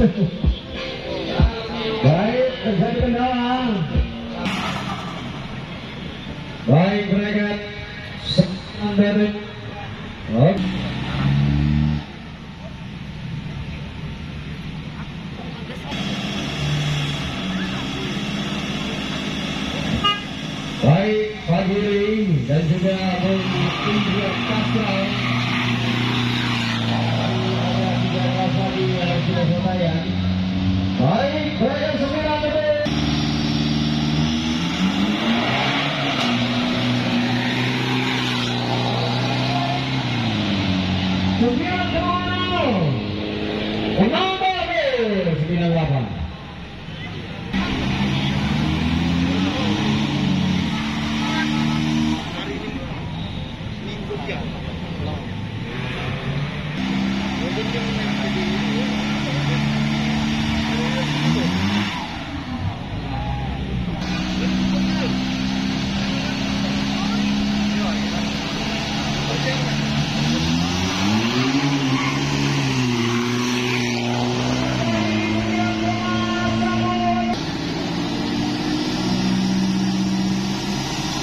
Baik, terjadi kendala. Baik, mereka dari baik Fagiri dan juga Indra Kasal. Baik, mereka 9 detik. Sembilan menambah 98.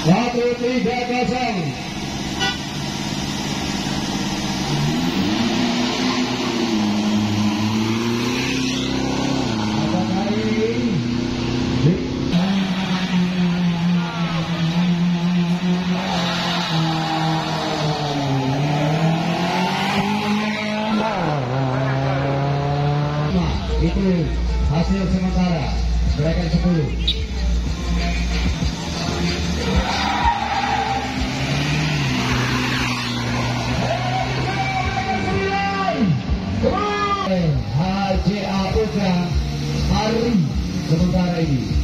Satu 3-0. Itu hasil sementara gerakan 10. HJA Putra hari sementara ini.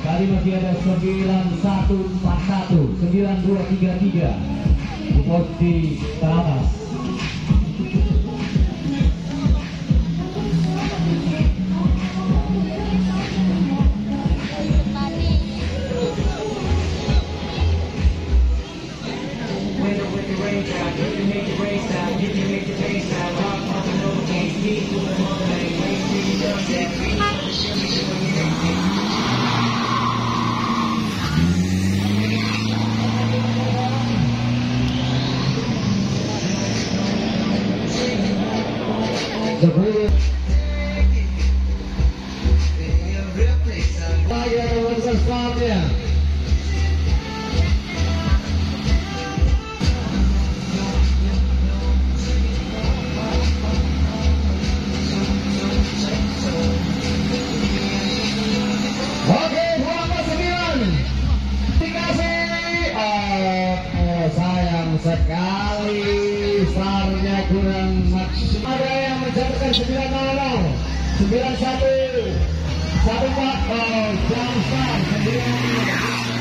Tadi masih ada 9141, 9233 di posisi teratas. Sayang sekali starnya kurang maksimal. Ada yang mencatatkan 9-0, 91, 14, jam start 9.